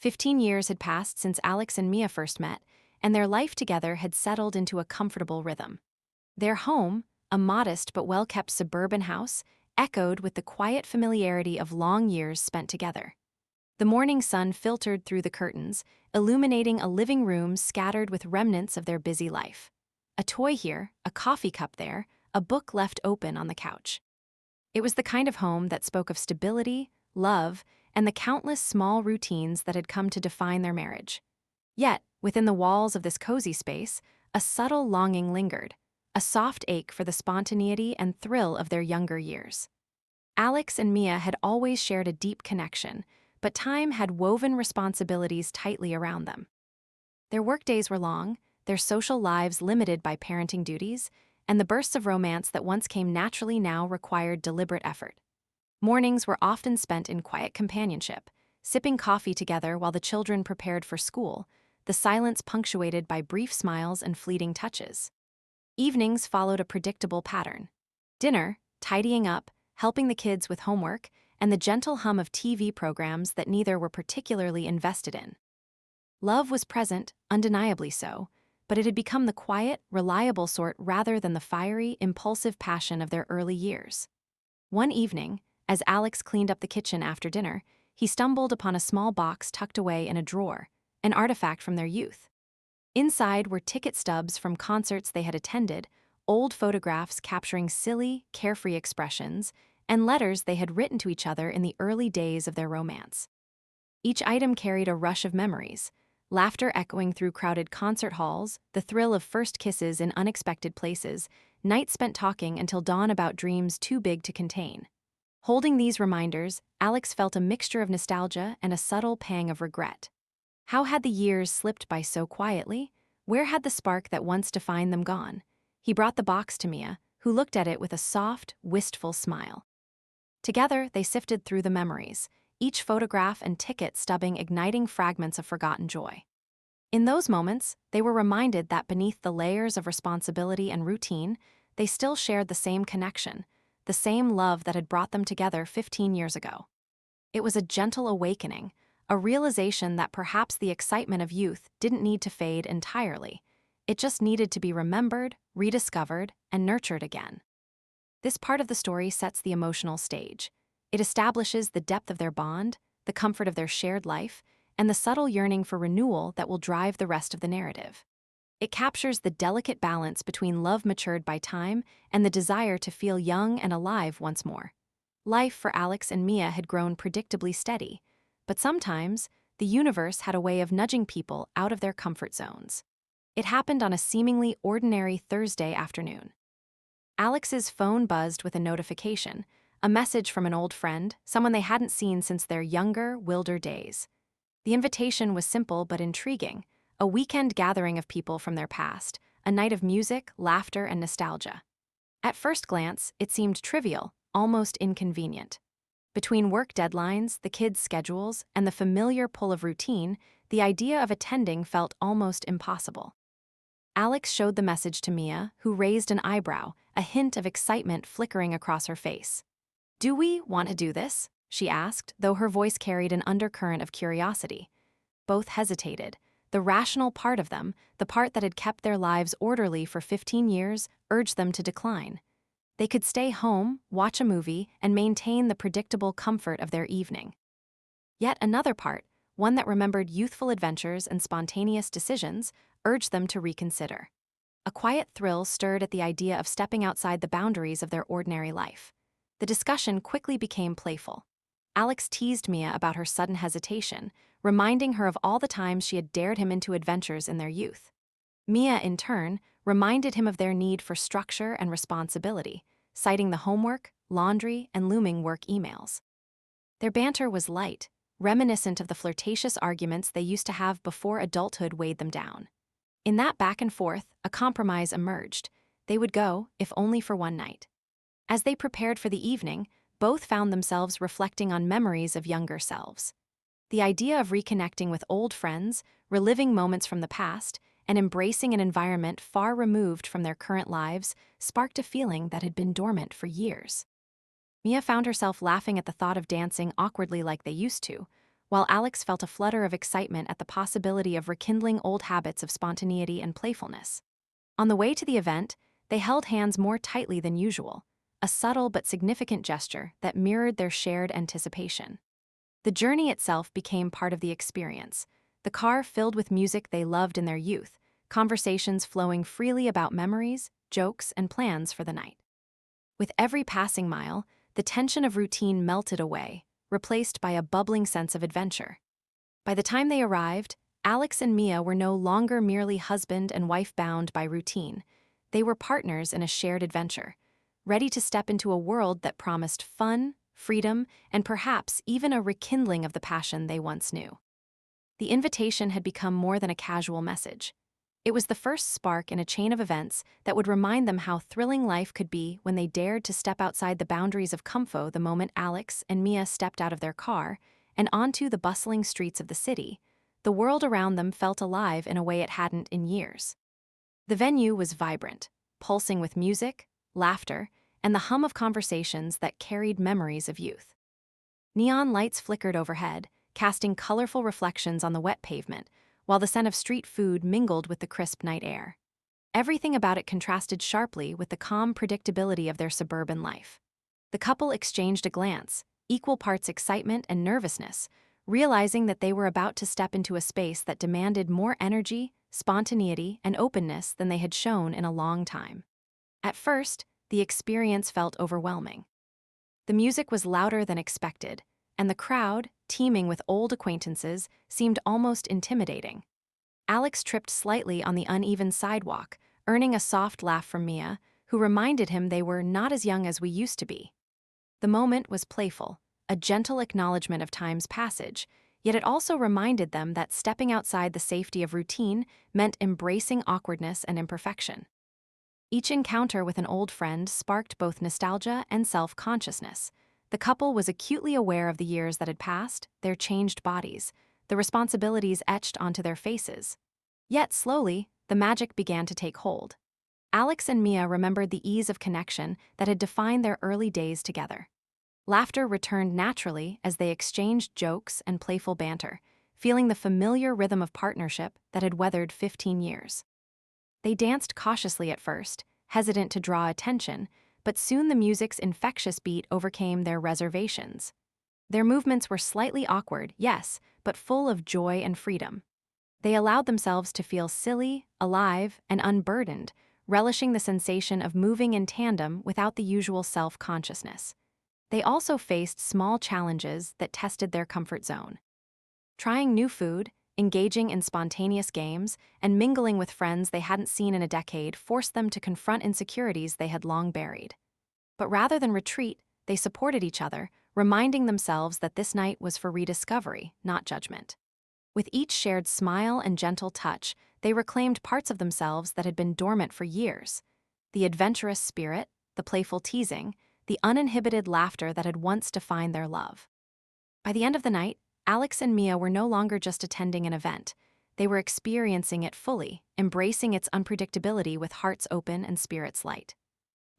15 years had passed since Alex and Mia first met, and their life together had settled into a comfortable rhythm. Their home, a modest but well-kept suburban house, echoed with the quiet familiarity of long years spent together. The morning sun filtered through the curtains, illuminating a living room scattered with remnants of their busy life. A toy here, a coffee cup there, a book left open on the couch. It was the kind of home that spoke of stability, love, and the countless small routines that had come to define their marriage. Yet, within the walls of this cozy space, a subtle longing lingered, a soft ache for the spontaneity and thrill of their younger years. Alex and Mia had always shared a deep connection, but time had woven responsibilities tightly around them. Their workdays were long, their social lives limited by parenting duties, and the bursts of romance that once came naturally now required deliberate effort. Mornings were often spent in quiet companionship, sipping coffee together while the children prepared for school, the silence punctuated by brief smiles and fleeting touches. Evenings followed a predictable pattern. Dinner, tidying up, helping the kids with homework, and the gentle hum of TV programs that neither were particularly invested in. Love was present, undeniably so, but it had become the quiet, reliable sort rather than the fiery, impulsive passion of their early years. One evening, as Alex cleaned up the kitchen after dinner, he stumbled upon a small box tucked away in a drawer, an artifact from their youth. Inside were ticket stubs from concerts they had attended, old photographs capturing silly, carefree expressions, and letters they had written to each other in the early days of their romance. Each item carried a rush of memories, laughter echoing through crowded concert halls, the thrill of first kisses in unexpected places, nights spent talking until dawn about dreams too big to contain. Holding these reminders, Alex felt a mixture of nostalgia and a subtle pang of regret. How had the years slipped by so quietly? Where had the spark that once defined them gone? He brought the box to Mia, who looked at it with a soft, wistful smile. Together, they sifted through the memories, each photograph and ticket stubbing igniting fragments of forgotten joy. In those moments, they were reminded that beneath the layers of responsibility and routine, they still shared the same connection, the same love that had brought them together 15 years ago. It was a gentle awakening, a realization that perhaps the excitement of youth didn't need to fade entirely. It just needed to be remembered, rediscovered, and nurtured again. This part of the story sets the emotional stage. It establishes the depth of their bond, the comfort of their shared life, and the subtle yearning for renewal that will drive the rest of the narrative. It captures the delicate balance between love matured by time and the desire to feel young and alive once more. Life for Alex and Mia had grown predictably steady, but sometimes the universe had a way of nudging people out of their comfort zones. It happened on a seemingly ordinary Thursday afternoon. Alex's phone buzzed with a notification, a message from an old friend, someone they hadn't seen since their younger, wilder days. The invitation was simple but intriguing, a weekend gathering of people from their past, a night of music, laughter, and nostalgia. At first glance, it seemed trivial, almost inconvenient. Between work deadlines, the kids' schedules, and the familiar pull of routine, the idea of attending felt almost impossible. Alex showed the message to Mia, who raised an eyebrow, a hint of excitement flickering across her face. "Do we want to do this?" she asked, though her voice carried an undercurrent of curiosity. Both hesitated. The rational part of them, the part that had kept their lives orderly for 15 years, urged them to decline. They could stay home, watch a movie, and maintain the predictable comfort of their evening. Yet another part, one that remembered youthful adventures and spontaneous decisions, urged them to reconsider. A quiet thrill stirred at the idea of stepping outside the boundaries of their ordinary life. The discussion quickly became playful. Alex teased Mia about her sudden hesitation, reminding her of all the times she had dared him into adventures in their youth. Mia, in turn, reminded him of their need for structure and responsibility, citing the homework, laundry, and looming work emails. Their banter was light, reminiscent of the flirtatious arguments they used to have before adulthood weighed them down. In that back and forth, a compromise emerged. They would go, if only for one night. As they prepared for the evening, both found themselves reflecting on memories of younger selves. The idea of reconnecting with old friends, reliving moments from the past, and embracing an environment far removed from their current lives sparked a feeling that had been dormant for years. Mia found herself laughing at the thought of dancing awkwardly like they used to, while Alex felt a flutter of excitement at the possibility of rekindling old habits of spontaneity and playfulness. On the way to the event, they held hands more tightly than usual, a subtle but significant gesture that mirrored their shared anticipation. The journey itself became part of the experience, the car filled with music they loved in their youth, conversations flowing freely about memories, jokes, and plans for the night. With every passing mile, the tension of routine melted away, replaced by a bubbling sense of adventure. By the time they arrived, Alex and Mia were no longer merely husband and wife bound by routine. They were partners in a shared adventure, ready to step into a world that promised fun, freedom, and perhaps even a rekindling of the passion they once knew. The invitation had become more than a casual message. It was the first spark in a chain of events that would remind them how thrilling life could be when they dared to step outside the boundaries of comfort the moment Alex and Mia stepped out of their car and onto the bustling streets of the city. The world around them felt alive in a way it hadn't in years. The venue was vibrant, pulsing with music, laughter, and the hum of conversations that carried memories of youth. Neon lights flickered overhead, casting colorful reflections on the wet pavement, while the scent of street food mingled with the crisp night air. Everything about it contrasted sharply with the calm predictability of their suburban life. The couple exchanged a glance, equal parts excitement and nervousness, realizing that they were about to step into a space that demanded more energy, spontaneity, and openness than they had shown in a long time. At first, the experience felt overwhelming. The music was louder than expected, and the crowd, teeming with old acquaintances, seemed almost intimidating. Alex tripped slightly on the uneven sidewalk, earning a soft laugh from Mia, who reminded him they were not as young as we used to be. The moment was playful, a gentle acknowledgement of time's passage, yet it also reminded them that stepping outside the safety of routine meant embracing awkwardness and imperfection. Each encounter with an old friend sparked both nostalgia and self-consciousness. The couple was acutely aware of the years that had passed, their changed bodies, the responsibilities etched onto their faces. Yet slowly, the magic began to take hold. Alex and Mia remembered the ease of connection that had defined their early days together. Laughter returned naturally as they exchanged jokes and playful banter, feeling the familiar rhythm of partnership that had weathered 15 years. They danced cautiously at first, hesitant to draw attention, but soon the music's infectious beat overcame their reservations. Their movements were slightly awkward, yes, but full of joy and freedom. They allowed themselves to feel silly, alive, and unburdened, relishing the sensation of moving in tandem without the usual self-consciousness. They also faced small challenges that tested their comfort zone. Trying new food, engaging in spontaneous games, and mingling with friends they hadn't seen in a decade forced them to confront insecurities they had long buried. But rather than retreat, they supported each other, reminding themselves that this night was for rediscovery, not judgment. With each shared smile and gentle touch, they reclaimed parts of themselves that had been dormant for years. The adventurous spirit, the playful teasing, the uninhibited laughter that had once defined their love. By the end of the night, Alex and Mia were no longer just attending an event. They were experiencing it fully, embracing its unpredictability with hearts open and spirits light.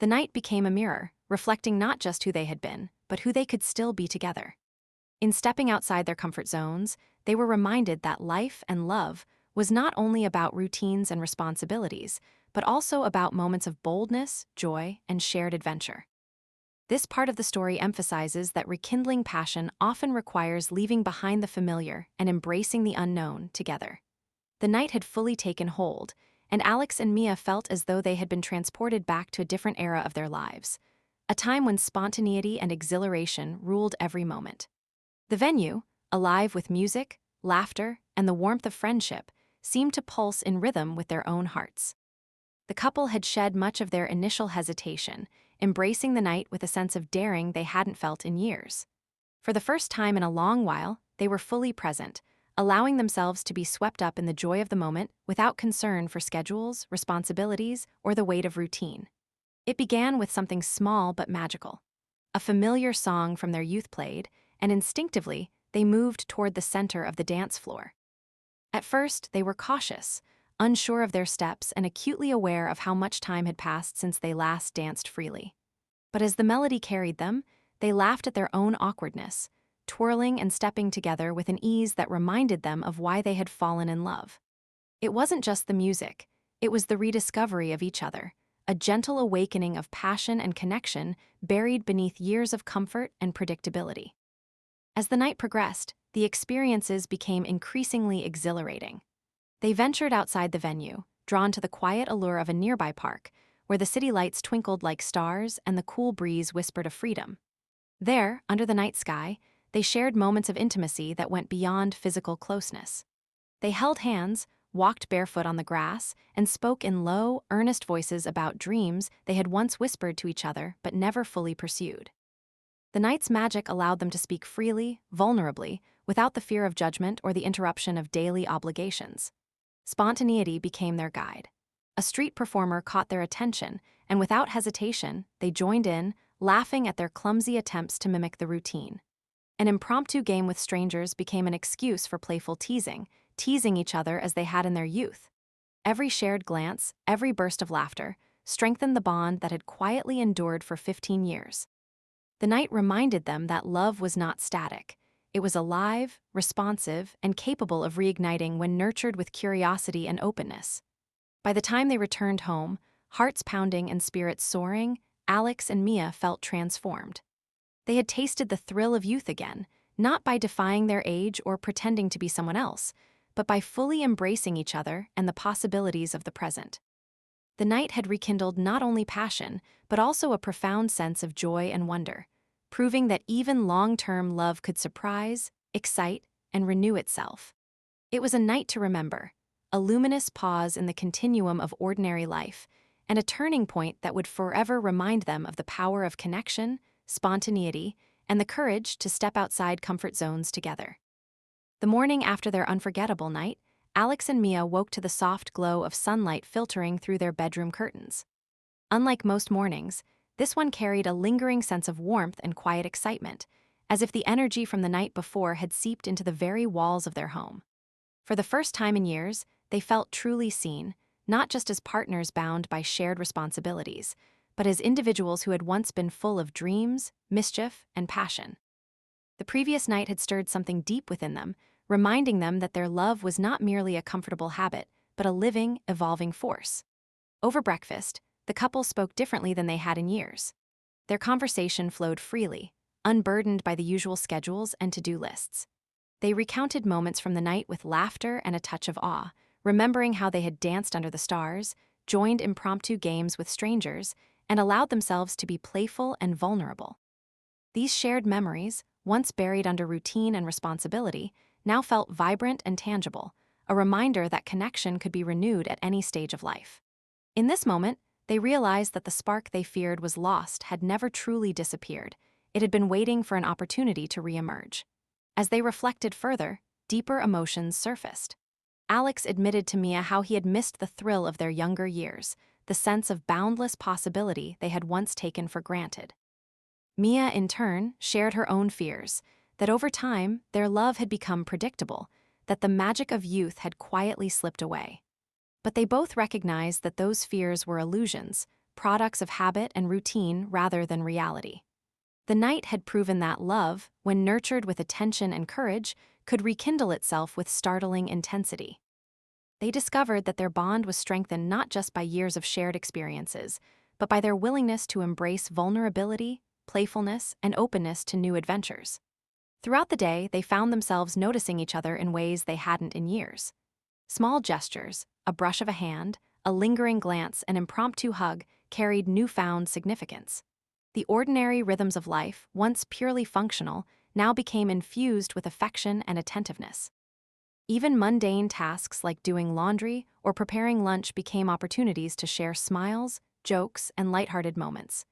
The night became a mirror, reflecting not just who they had been, but who they could still be together. In stepping outside their comfort zones, they were reminded that life and love was not only about routines and responsibilities, but also about moments of boldness, joy, and shared adventure. This part of the story emphasizes that rekindling passion often requires leaving behind the familiar and embracing the unknown together. The night had fully taken hold, and Alex and Mia felt as though they had been transported back to a different era of their lives, a time when spontaneity and exhilaration ruled every moment. The venue, alive with music, laughter, and the warmth of friendship, seemed to pulse in rhythm with their own hearts. The couple had shed much of their initial hesitation, embracing the night with a sense of daring they hadn't felt in years. For the first time in a long while, they were fully present, allowing themselves to be swept up in the joy of the moment without concern for schedules, responsibilities, or the weight of routine. It began with something small but magical. A familiar song from their youth played, and instinctively, they moved toward the center of the dance floor. At first, they were cautious, unsure of their steps and acutely aware of how much time had passed since they last danced freely. But as the melody carried them, they laughed at their own awkwardness, twirling and stepping together with an ease that reminded them of why they had fallen in love. It wasn't just the music, it was the rediscovery of each other, a gentle awakening of passion and connection buried beneath years of comfort and predictability. As the night progressed, the experiences became increasingly exhilarating. They ventured outside the venue, drawn to the quiet allure of a nearby park, where the city lights twinkled like stars and the cool breeze whispered of freedom. There, under the night sky, they shared moments of intimacy that went beyond physical closeness. They held hands, walked barefoot on the grass, and spoke in low, earnest voices about dreams they had once whispered to each other but never fully pursued. The night's magic allowed them to speak freely, vulnerably, without the fear of judgment or the interruption of daily obligations. Spontaneity became their guide. A street performer caught their attention, and without hesitation, they joined in, laughing at their clumsy attempts to mimic the routine. An impromptu game with strangers became an excuse for playful teasing each other as they had in their youth. Every shared glance, every burst of laughter, strengthened the bond that had quietly endured for 15 years. The night reminded them that love was not static. It was alive, responsive, and capable of reigniting when nurtured with curiosity and openness. By the time they returned home, hearts pounding and spirits soaring, Alex and Mia felt transformed. They had tasted the thrill of youth again, not by defying their age or pretending to be someone else, but by fully embracing each other and the possibilities of the present. The night had rekindled not only passion, but also a profound sense of joy and wonder, proving that even long-term love could surprise, excite, and renew itself. It was a night to remember, a luminous pause in the continuum of ordinary life, and a turning point that would forever remind them of the power of connection, spontaneity, and the courage to step outside comfort zones together. The morning after their unforgettable night, Alex and Mia woke to the soft glow of sunlight filtering through their bedroom curtains. Unlike most mornings, this one carried a lingering sense of warmth and quiet excitement, as if the energy from the night before had seeped into the very walls of their home. For the first time in years, they felt truly seen, not just as partners bound by shared responsibilities, but as individuals who had once been full of dreams, mischief, and passion. The previous night had stirred something deep within them, reminding them that their love was not merely a comfortable habit, but a living, evolving force. Over breakfast, the couple spoke differently than they had in years. Their conversation flowed freely, unburdened by the usual schedules and to-do lists. They recounted moments from the night with laughter and a touch of awe, remembering how they had danced under the stars, joined impromptu games with strangers, and allowed themselves to be playful and vulnerable. These shared memories, once buried under routine and responsibility, now felt vibrant and tangible, a reminder that connection could be renewed at any stage of life. In this moment, they realized that the spark they feared was lost had never truly disappeared. It had been waiting for an opportunity to reemerge. As they reflected further, deeper emotions surfaced. Alex admitted to Mia how he had missed the thrill of their younger years, the sense of boundless possibility they had once taken for granted. Mia, in turn, shared her own fears, that over time, their love had become predictable, that the magic of youth had quietly slipped away. But they both recognized that those fears were illusions, products of habit and routine rather than reality. The night had proven that love, when nurtured with attention and courage, could rekindle itself with startling intensity. They discovered that their bond was strengthened not just by years of shared experiences, but by their willingness to embrace vulnerability, playfulness, and openness to new adventures. Throughout the day, they found themselves noticing each other in ways they hadn't in years. Small gestures, a brush of a hand, a lingering glance, an impromptu hug carried newfound significance. The ordinary rhythms of life, once purely functional, now became infused with affection and attentiveness. Even mundane tasks like doing laundry or preparing lunch became opportunities to share smiles, jokes, and lighthearted moments.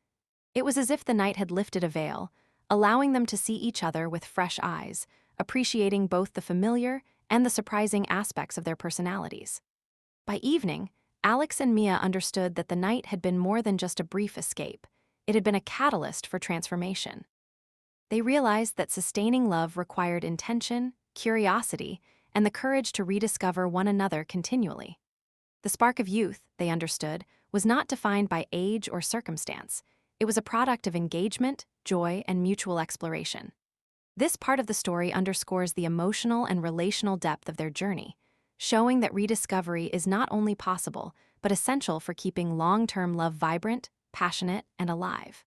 It was as if the night had lifted a veil, allowing them to see each other with fresh eyes, appreciating both the familiar and the surprising aspects of their personalities. By evening, Alex and Mia understood that the night had been more than just a brief escape. It had been a catalyst for transformation. They realized that sustaining love required intention, curiosity, and the courage to rediscover one another continually. The spark of youth, they understood, was not defined by age or circumstance. It was a product of engagement, joy, and mutual exploration. This part of the story underscores the emotional and relational depth of their journey, showing that rediscovery is not only possible, but essential for keeping long-term love vibrant, passionate, and alive.